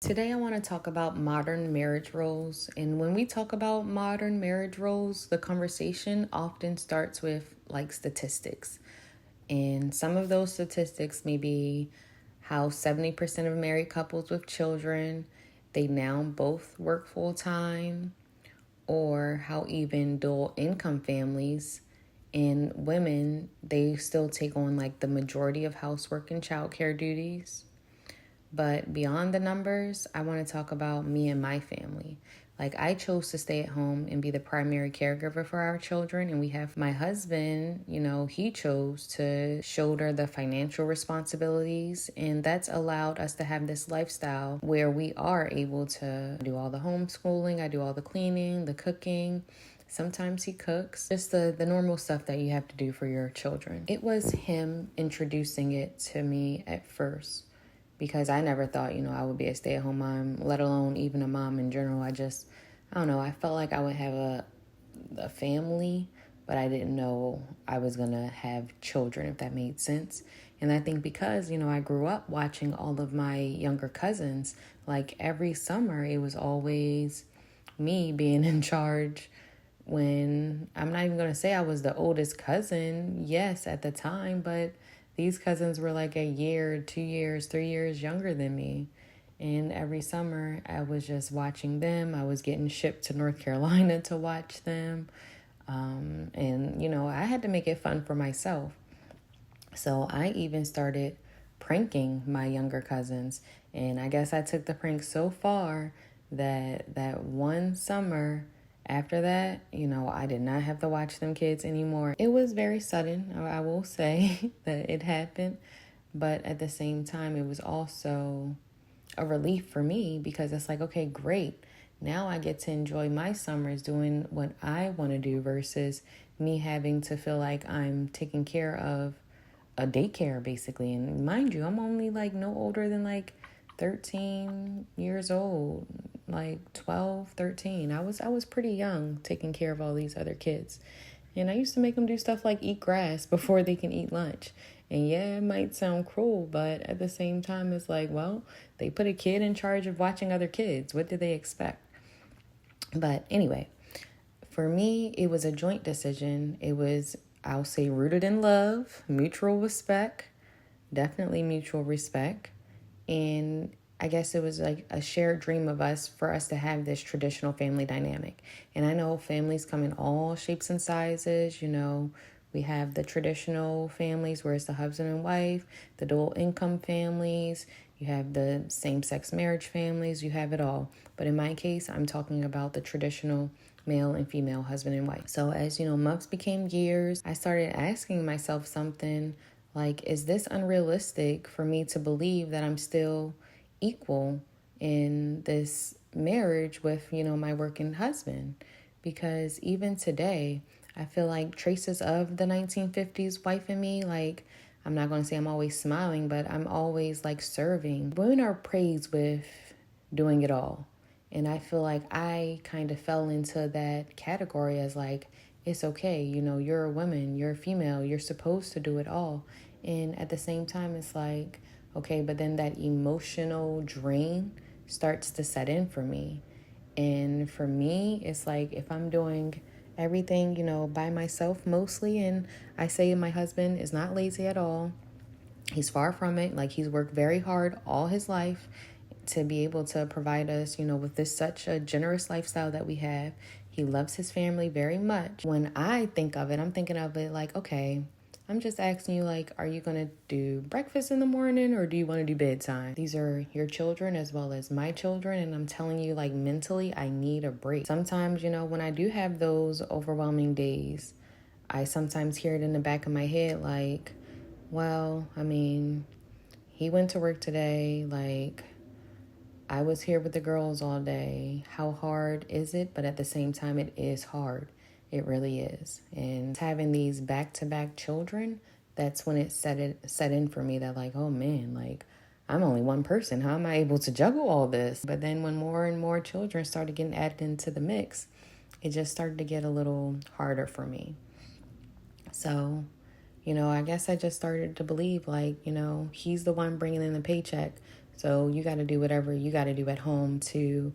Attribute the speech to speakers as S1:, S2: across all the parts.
S1: Today, I want to talk about modern marriage roles. And when we talk about modern marriage roles, the conversation often starts with like statistics. And some of those statistics may be how 70% of married couples with children, they now both work full time, or how even dual income families and women, they still take on like the majority of housework and childcare duties. But beyond the numbers, I want to talk about me and my family. Like, I chose to stay at home and be the primary caregiver for our children. And we have my husband, he chose to shoulder the financial responsibilities. And that's allowed us to have this lifestyle where we are able to do all the homeschooling. I do all the cleaning, the cooking. Sometimes he cooks, just the normal stuff that you have to do for your children. It was him introducing it to me at first, because I never thought, I would be a stay-at-home mom, let alone even a mom in general. I don't know, I felt like I would have a family, but I didn't know I was going to have children, if that made sense. And I think because, I grew up watching all of my younger cousins, like every summer, it was always me being in charge. When I'm not even going to say I was the oldest cousin, yes, at the time, but these cousins were like a year, 2 years, 3 years younger than me. And every summer I was just watching them. I was getting shipped to North Carolina to watch them. I had to make it fun for myself. So I even started pranking my younger cousins. And I guess I took the prank so far that one summer after that, I did not have to watch them kids anymore. It was very sudden, I will say, that it happened. But at the same time, it was also a relief for me, because it's like, okay, great. Now I get to enjoy my summers doing what I want to do versus me having to feel like I'm taking care of a daycare, basically. And mind you, I'm only like no older than like 13 years old, like 12, 13. I was pretty young taking care of all these other kids. And I used to make them do stuff like eat grass before they can eat lunch. And yeah, it might sound cruel, but at the same time, it's like, well, they put a kid in charge of watching other kids. What did they expect? But anyway, for me, it was a joint decision. It was, I'll say, rooted in love, mutual respect, definitely mutual respect. And I guess it was like a shared dream of us for us to have this traditional family dynamic. And I know families come in all shapes and sizes. We have the traditional families where it's the husband and wife, the dual income families, you have the same-sex marriage families, you have it all. But in my case, I'm talking about the traditional male and female husband and wife. So as months became years, I started asking myself something like, is this unrealistic for me to believe that I'm still equal in this marriage with, my working husband? Because even today, I feel like traces of the 1950s wife in me, like, I'm not going to say I'm always smiling, but I'm always like serving. Women are praised with doing it all. And I feel like I kind of fell into that category as like, it's okay, you're a woman, you're a female, you're supposed to do it all. And at the same time, it's like, okay, but then that emotional drain starts to set in for me. And for me, it's like if I'm doing everything, by myself mostly, and I say my husband is not lazy at all. He's far from it. Like, he's worked very hard all his life to be able to provide us, with this such a generous lifestyle that we have. He loves his family very much. When I think of it, I'm thinking of it like, okay, I'm just asking you, like, are you going to do breakfast in the morning or do you want to do bedtime? These are your children as well as my children. And I'm telling you, like, mentally, I need a break. Sometimes, when I do have those overwhelming days, I sometimes hear it in the back of my head, like, well, I mean, he went to work today. Like, I was here with the girls all day. How hard is it? But at the same time, it is hard. It really is. And having these back-to-back children, that's when it set in for me that like, oh man, like, I'm only one person. How am I able to juggle all this? But then when more and more children started getting added into the mix, it just started to get a little harder for me. So, I guess I just started to believe like, he's the one bringing in the paycheck. So you got to do whatever you got to do at home to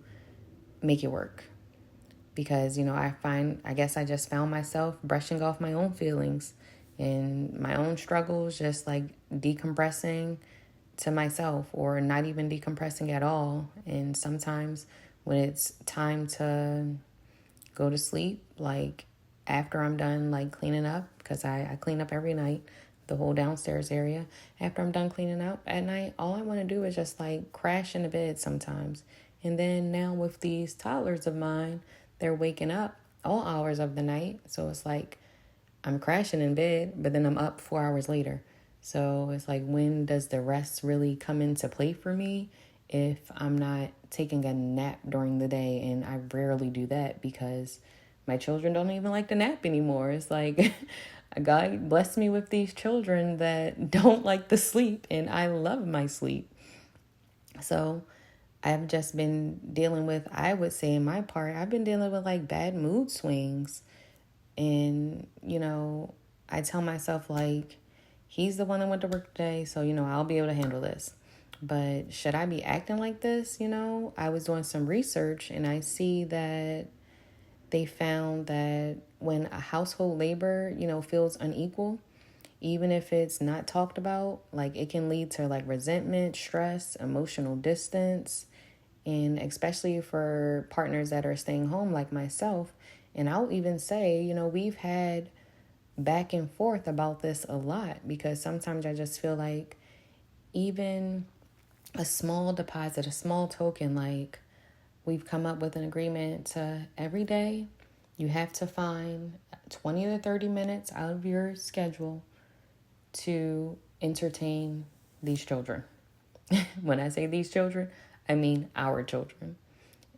S1: make it work. Because, I guess I just found myself brushing off my own feelings and my own struggles, just like decompressing to myself or not even decompressing at all. And sometimes when it's time to go to sleep, like after I'm done like cleaning up, because I clean up every night, the whole downstairs area. After I'm done cleaning up at night, all I want to do is just like crash into bed sometimes. And then now with these toddlers of mine, they're waking up all hours of the night. So it's like I'm crashing in bed, but then I'm up 4 hours later. So it's like, when does the rest really come into play for me if I'm not taking a nap during the day? And I rarely do that because my children don't even like to nap anymore. It's like God blessed me with these children that don't like to sleep, and I love my sleep. So I've just been dealing with, I would say in my part, I've been dealing with like bad mood swings. And, I tell myself like, he's the one that went to work today, so, I'll be able to handle this. But should I be acting like this? I was doing some research and I see that they found that when a household labor, feels unequal, even if it's not talked about, like it can lead to like resentment, stress, emotional distance, and especially for partners that are staying home like myself. And I'll even say, we've had back and forth about this a lot, because sometimes I just feel like even a small deposit, a small token, like we've come up with an agreement to every day you have to find 20 to 30 minutes out of your schedule to entertain these children. When I say these children, I mean our children.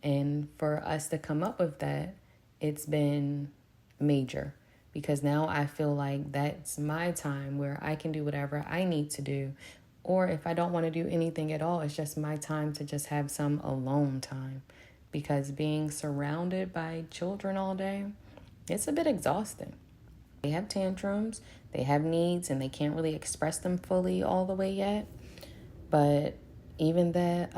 S1: And for us to come up with that, it's been major, because now I feel like that's my time where I can do whatever I need to do. Or if I don't want to do anything at all, it's just my time to just have some alone time. Because being surrounded by children all day, it's a bit exhausting. They have tantrums, they have needs, and they can't really express them fully all the way yet. But even that,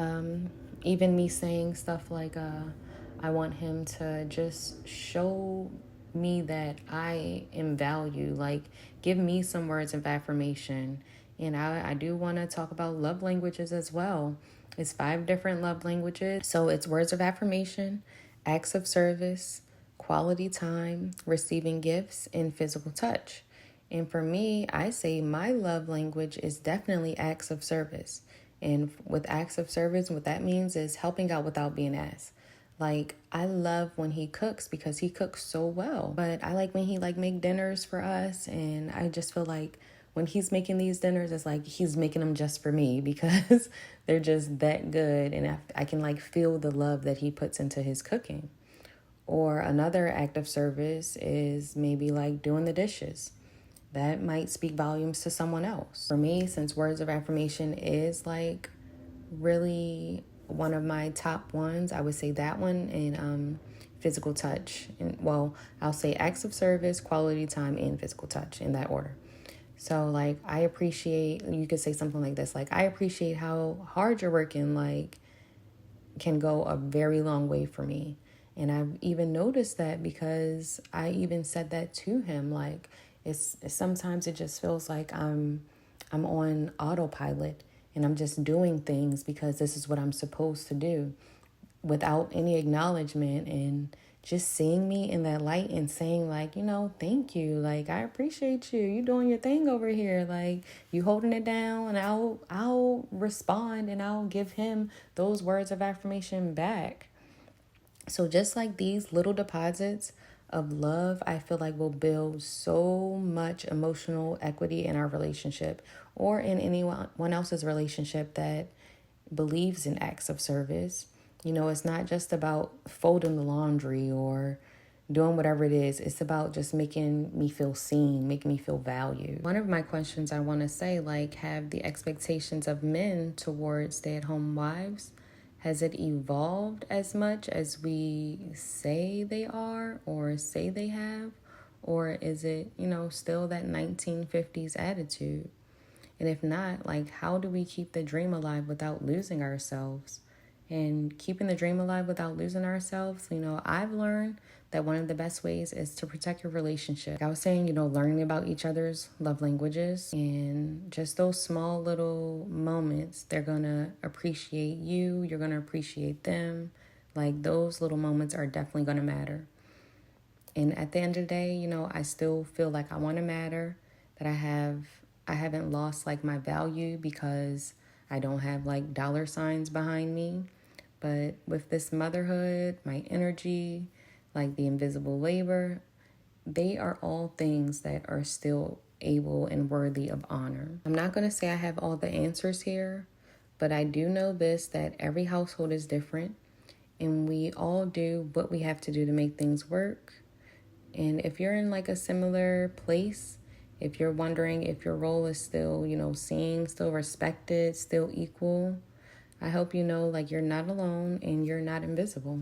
S1: even me saying stuff like, I want him to just show me that I am valued, like give me some words of affirmation. And I do want to talk about love languages as well. It's 5 different love languages. So it's words of affirmation, acts of service, quality time, receiving gifts, and physical touch. And for me, I say my love language is definitely acts of service. And with acts of service, what that means is helping out without being asked. Like, I love when he cooks because he cooks so well. But I like when he make dinners for us. And I just feel like when he's making these dinners, it's like he's making them just for me because they're just that good. And I can feel the love that he puts into his cooking. Or another act of service is maybe doing the dishes. That might speak volumes to someone else. For me, since words of affirmation is really one of my top ones, I would say that one, and physical touch. And I'll say acts of service, quality time, and physical touch in that order. So I appreciate, you could say something like this, I appreciate how hard you're working, can go a very long way for me. And I've even noticed that because I even said that to him, it's sometimes it just feels like I'm on autopilot and I'm just doing things because this is what I'm supposed to do without any acknowledgement, and just seeing me in that light and saying thank you. I appreciate you. You doing your thing over here. You holding it down, and I'll respond and I'll give him those words of affirmation back. So just these little deposits of love, I feel will build so much emotional equity in our relationship or in anyone else's relationship that believes in acts of service. It's not just about folding the laundry or doing whatever it is. It's about just making me feel seen, making me feel valued. One of my questions I want to say, have the expectations of men towards stay-at-home wives, has it evolved as much as we say they are or say they have? Or is it, still that 1950s attitude? And if not, like, how do we keep the dream alive without losing ourselves? And keeping the dream alive without losing ourselves, I've learned that one of the best ways is to protect your relationship. Like I was saying, learning about each other's love languages and just those small little moments, they're going to appreciate you. You're going to appreciate them. Like those little moments are definitely going to matter. And at the end of the day, I still feel like I want to matter, that I haven't lost like my value because I don't have like dollar signs behind me. But with this motherhood, my energy, like the invisible labor, they are all things that are still able and worthy of honor. I'm not going to say I have all the answers here, but I do know this, that every household is different and we all do what we have to do to make things work. And if you're in like a similar place, if you're wondering if your role is still, seen, still respected, still equal, I hope you know like you're not alone and you're not invisible.